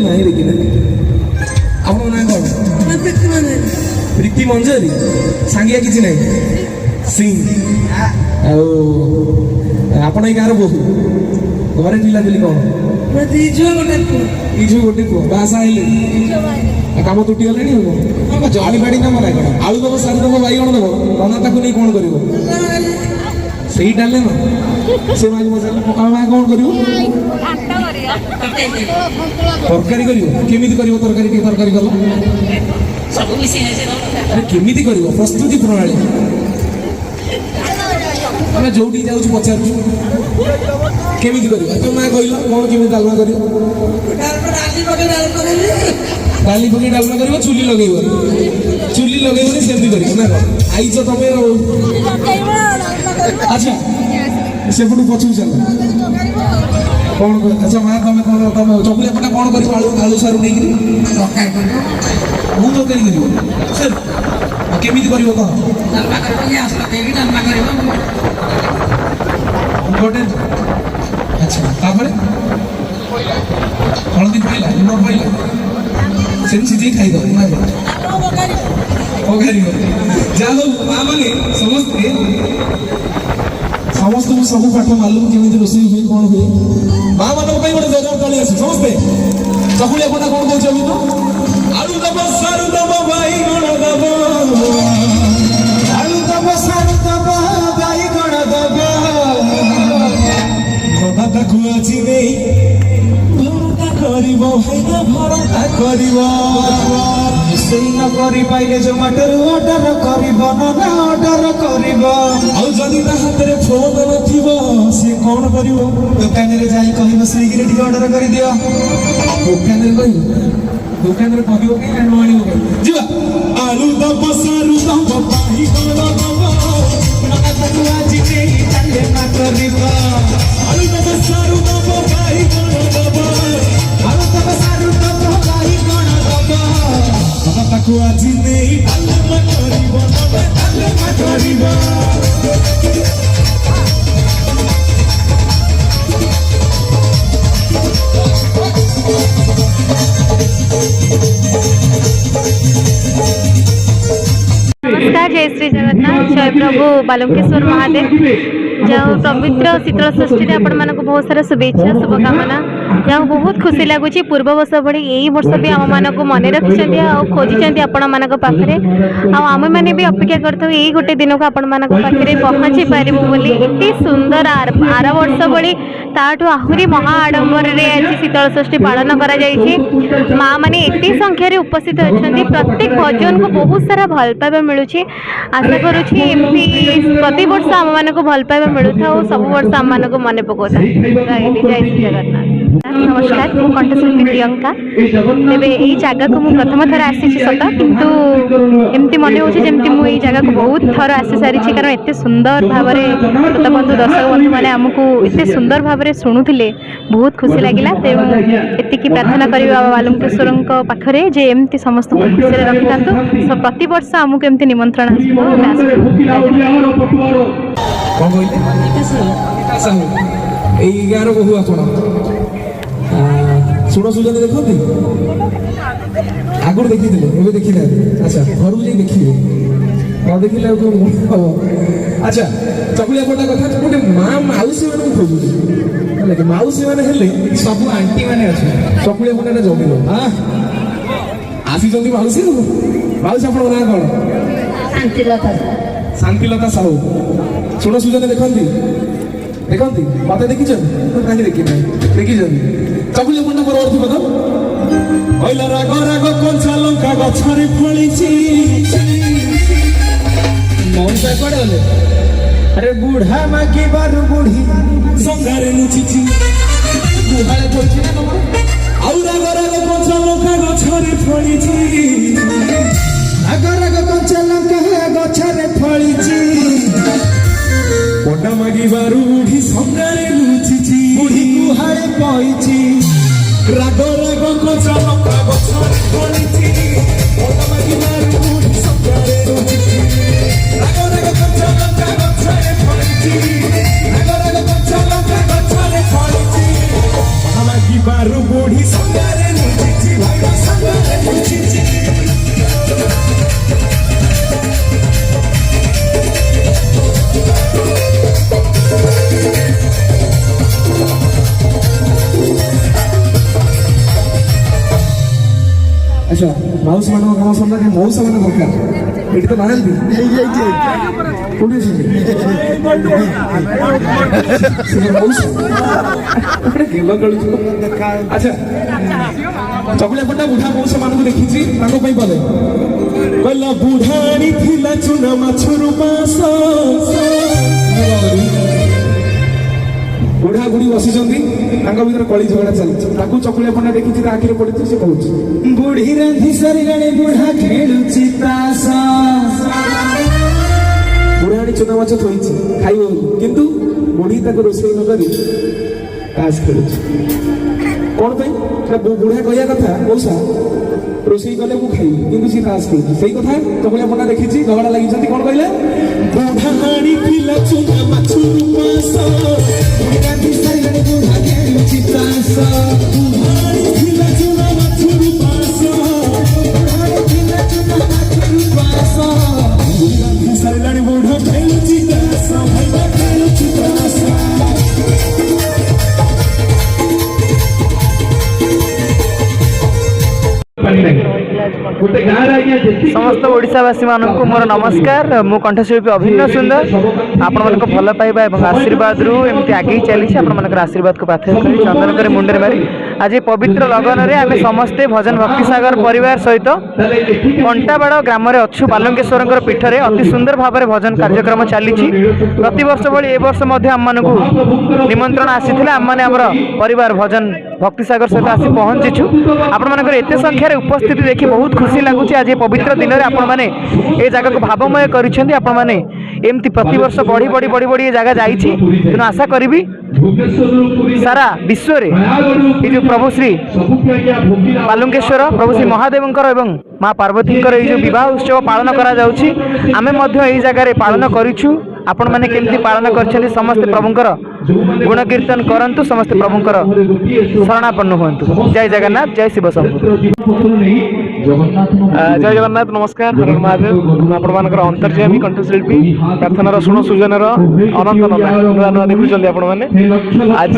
ନାହିଁ ଦେଖିନା। ଆପଣଙ୍କ ନାଁ କ'ଣ? ପ୍ରୀତି ମଞ୍ଜରୀ। ସାଙ୍ଗିଆ କିଛି ନାହିଁ ସିଂ। ଆଉ ଆପଣ ଏଇ ଗାଁର ବୋହୂ। ଘରେ ପିଲାପିଲି କ'ଣ? ଗୋଟେ ପୁଅ। ବାହାସା ହେଲେ କାମ ତୁଟିଗଲାଣି ଆଉ କ'ଣ? ଜଳି ବାଡ଼ି ନା ମରା କ'ଣ? ଆଳୁ ଦେବ, ସାରୁ ଦେବ, ବାଇଗଣ ଦେବ, ରନା ତାକୁ ନେଇ କ'ଣ କରିବ? ସେଇ ଡାଲେ ନା ସେ ମାଛ ମସଲା ପକାଳ ମା କ'ଣ କରିବ? ତରକାରୀ କରିବ। କେମିତି କରିବ ତରକାରୀ? ଟିକେ ତରକାରୀ କଲ କେମିତି କରିବ? ପ୍ରସ୍ତୁତି ପ୍ରଣାଳୀ ଆମେ ଯୋଉଠିକି ଯାଉଛୁ ପଚାରୁଛୁ କେମିତି କରିବ? ତମେ ମା କହିଲ କ'ଣ କେମିତି ଡାଲମା କରିବ? ଡାଲି ପକେଇ ଡାଲମା କରିବ। ଚୁଲି ଲଗେଇବ? ଚୁଲି ଲଗେଇବନି, ସେମିତି କରିବ ନା କ'ଣ? ଆଇଛ ତମେ ଆଉ। ଆଚ୍ଛା ସେପଟୁ ପଛକୁ ଚାଲ। କ'ଣ? ଆଚ୍ଛା ମା ତମେ କ'ଣ ତମେ ଚକୁଳିଆ ପଟା କ'ଣ କରିବ? ଆଳୁ ସାରୁ ନେଇକିରି ତରକାରୀ କରିବ। ମୁଁ ତରକାରୀ କରିବ ସାର୍ କେମିତି କରିବ କହ? ଗୋଟେ। ଆଚ୍ଛା ତାପରେ ହଳଦୀ ପଇଲା, ଲୁଣ ପଇଲା, ସେମିତି ସିଝେଇ ଖାଇଦବ ନା କ'ଣ? ଯାହା ହଉ ମା ମାନେ ସମସ୍ତଙ୍କୁ ସବୁ ପାଠ ମାଲୁମ କେମିତି ରୋଷେଇ ହୁଏ, କ'ଣ ହୁଏ। ମା ମାନଙ୍କ ପାଇଁ ଗୋଟେ ଜୋରଦାର ତାଳି ଆସୁ ସମସ୍ତେ। ଚକୁଳିଆ ପଟା କ'ଣ କହୁଛ? ଆଳୁ ଦବ, ସାରୁ ଦବ, ବାଇଗଣ ଦବ। ଆଳୁ ଦବ, ସାରୁ ଦବ, ବାଇଗଣ ଦବ। ତାକୁ ଆଜି ନେଇ ଭରତା କରିବ, ଭାଇନା ଭରତା କରିବ। ରୋଷେଇ ନ କରି ପାଇଲେ ଜୋମାଟୋରୁ ଅର୍ଡର କରିବ, ନା ଅର୍ଡର କରିବ। ଆଉ ଯଦି ତା ହାତରେ ଫୋନ ନଥିବ ସିଏ କ'ଣ କରିବ? ଦୋକାନରେ ଯାଇ କହିବ ସ୍ୱିଗିରେ ଟିକେ ଅର୍ଡର କରିଦିଅ। ଦୋକାନରେ କହିବ? ଦୋକାନରେ କହିବ କି ନ ଆଣିବ? ଯିବା। ଆଳୁ ଦବ, ସାରୁ ଦବ, ବାଇଗଣ ଦବ। ତାକୁ ଆଜି ନେଇ ଡାଲେମା କରିବ। ଆଳୁ ଦବ, ସାରୁ ଦବ, ବାଇଗଣ ଦବ। ଆଳୁ ଦବ, ସାରୁ ଦବ, ବାଇଗଣ ଦବ। ତାକୁ ଆଜି ନେଇ ଡାଲେମା କରିବ, ଡାଲେମା କରିବ। नमस्कार, जय श्री जगन्नाथ, जय प्रभु बालुकेश्वर महादेव। जाओ पवित्र शीतल षष्ठी आपण मानक बहुत सारा शुभेच्छा शुभकामना। जाओ बहुत खुशी लगुच पूर्व वर्ष भाई यही वर्ष भी आम मानक मन रखिंट खोजी आपण मान पाखे आम मैंने भी अपेक्षा करता यही गोटे दिन को आपण मान पाखे पहुँची पारू बोली। एत सुंदर आर वर्ष भाई ताठू आहरी महा आडंबर आज शीतल षष्ठी पालन कर माँ मैंने एत संख्यार उपस्थित अच्छा। प्रत्येक भजन को बहुत सारा भल पाइबा मिलूँ। आशा करुँची एमती प्रति वर्ष आम मान भल पाइबा मिलू था और सब वर्ष आम मान मन पकाता। जय जगन्नाथ। नमस्कार, मु कंठशिल्पी प्रियंका। तेरे यही जगह को मुझे प्रथम थर आसी सत किंतु एमती मन हो जगह को बहुत थर आसी सारी कारण एत सुंदर भाव में श्रोता बंधु दर्शक बंधु मैंने आमको एत सुंदर भाव में शुणुले बहुत खुशी लगे। तेणु एति प्रार्थना करिबा बालुकेश्वर पाखरे जे एमती समस्त खुशी रखि था प्रति वर्ष आमको एमती निमंत्रण गाँव बहु आप शुण सुजन देखते आगुरी देखी थे देखी ना। अच्छा घर को देखिए न देखिले हम। अच्छा चकुलिया पटा कथा गोटे माँ मौसी मान खोजु मौसी मैंने सब आंटी मैंने अच्छे चकुलिया पटा जमिब। हाँ आसी मौसी मौसी आप ना कौन? शांतिलता साहू। शुण सुजन देखती देखती मत देखी कहीं देखी ना देखी चकुलिया पटा बरबर थी तो कहला राग राग कंचा लंका गछरे फली मौसा कड़े गले। अरे बुढ़ा मागी बारू बुढ़ी संगारे नुचिची गुहाले पड़छि ना तमर। आउ राग राग कंचा लंका गछरे फली राग राग कंचा लंका गछरे फली पटा मागी बारू बुढ़ी संगारे नुचिची बुढ़ी गुहाले पइछि। राग राग कंचा लंका गछरे फली पटा मागी बारू बुढ़ी संगारे नुचिची राग राग कंचा लंका गछरे फली राग राग कंचा लंका गछरे फली पटा मागी बारू बुढ़ी संगारे नुचिची। ଆଚ୍ଛା ମାଉସୀ ମାନଙ୍କ କାମ ସରିଲା କି ମଉସା ମାନେ ଦରକାର ଏଠି ତ ନାହାନ୍ତି କୋଉଠି ଅଛନ୍ତି ମଉସା ଗେଲ ଖେଳୁଛୁ ଆଚ୍ଛା ଚକୁଳିଆ ପଣ୍ଡା ବୁଢା ମଉସା ମାନଙ୍କୁ ଦେଖିଛି ତାଙ୍କ ପାଇଁ ପଦେ କହିଲା ବୁଢାଣୀ ଥିଲା ଚୁନା ମାଛରୁ ମାସ ବୁଢା ବୁଢୀ ବସିଛନ୍ତି ତାଙ୍କ ଭିତରେ କଳି ଝଗଡା ଚାଲିଛି ତାକୁ ଚକୁଳିଆ ପଣ୍ଡା ଦେଖିଛି ତା ଆଖିରେ ପଡିଛି ସେ କହୁଛି ବୁଢୀ ରାନ୍ଧି ସାରିଲାଣି ବୁଢା ଖେଳୁଛି ତାସ ବୁଢାଣୀ ଚୁନା ମାଛ ଥୋଇଛି ଖାଇବ କିନ୍ତୁ ବୁଢୀ ତାକୁ ରୋଷେଇ ନ କରି ତାସ ଖେଳୁଛି କଣ ପାଇଁ ବୁଢା କହିବା କଥା ମଉସା ରୋଷେଇ କଲେ ମୁଁ ଖାଇବି କିନ୍ତୁ ସେ ତାସ ଖେଳୁଛି ସେଇ କଥା ଚକୁଳିଆ ପଣ୍ଡା ଦେଖିଛି ଝଗଡା ଲାଗିଛନ୍ତି କଣ କହିଲେ ବୁଢାଣୀ ଥିଲା ଚୁନା ମାଛରୁ ମାସ ରାନ୍ଧି ସାରିଲାଣି ବୁଢା ଖେଳୁଛି ତାସ ବୁଢାଣୀ ଥିଲା ଚୁନା ମାଛରୁ ମାସ ବୁଢାଣୀ ଥିଲା ଚୁନା ମାଛରୁ ମାସ ରାନ୍ଧି ସାରିଲାଣି ବୁଢା ଖେଳୁଛି ତାସ ଭାଇବା ଖେଳୁଛି ତାସ समस्त ओडिशावासी मानक मोर नमस्कार मु कंठशिल्पी अभिन्न सुंदर आपण मानक भल पाइबा एवं आशीर्वाद रु एमती आगे चली आपण मानक आशीर्वाद को पाथर करी चंदन करे मुंडे मारी आज पवित्र लगन रे आमे समस्ते भजन भक्ति सागर परिवार सहित कंटाबाड़ ग्राम रे अच्छु बालंकेश्वर पीठ रे अति सुंदर भाव में भजन कार्यक्रम चली प्रति वर्ष भली ए वर्ष मध्य आम मानक निमंत्रण आसीथिला आम माने हमर परिवार भजन भक्ति सागर सहित आसी पहुंचीछु आपण मानकर एते संख्या रे उपस्थिति देखि बहुत खुशी लागुची आज पवित्र दिन में आपण मैंने ये जगह को भावमय करिसेंती आपण मैंने एमती प्रति वर्ष बढ़ी बढ़ी बढ़ी बढ़ी ये जगह जाइछि तेणु आशा करी सारा विश्व रे ये जो प्रभु श्री बालुंकेश्वर प्रभु श्री महादेवंकर एवं माँ पार्वतींकर ये जो विवाह उत्सव पालन करा जाउछि आमे मध्य एई जगह रे पालन करिछु आपण माने केमती पालन करछन्ती समस्त प्रभुंकर गुण कीर्तन करंतु समस्त प्रभुंकर शरणापन्न हुअन्तु जय जगन्नाथ जय शिव शंभु जय जगन्नाथ नमस्कार हर महादेव आपण मानकर अंतर्जामी कंठशिल्पी प्रार्थनार शुण सुजनर अनंत नंदा नुआ देखुଛନ୍ତି आपण माने आज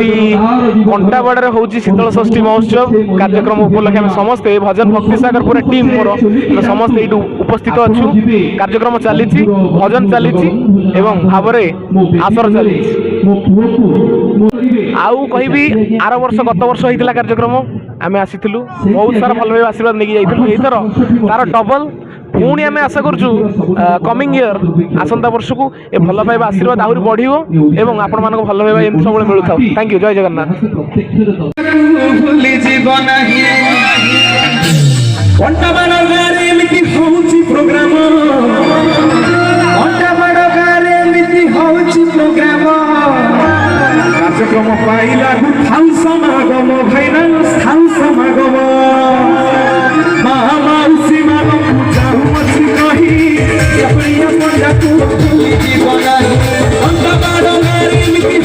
कंटाबाड़ रे होउची शीतल षष्ठी महोत्सव कार्यक्रम उपलक्षे हम समस्त भजन भक्ति सागर पूरा टीम मोर समस्त एटू उपस्थित अछु कार्यक्रम चलीची भजन चलीची एवं भावरे आसर चलीची आउ कहबी आर वर्ष गत वर्ष होइतिला कार्यक्रम आमे आसीथिलु बहुत सारा भल भाव आशीर्वाद नेकी जाइथिलु एथर तार डबल पुणी आमे आशा करछु कमिंग ईयर आसंता वर्ष को ए भल भाव आशीर्वाद आहुरी बढ़ियो एवं आपण मानको भल भाव एमती सब मिलु थाउ थैंक यू जय जगन्नाथ भूली जीवन कंटाबाड़ गारे एमती होउची प्रोग्राम कंटाबाड़ गारे एमती होउची प्रोग्राम कार्यक्रम पाइला थाउ समागम भाइना थाउ समागम माउसी मानकु जाउछि कहि प्रिय पंडा तू भूली जीवन कंटाबाड़ गारे एमती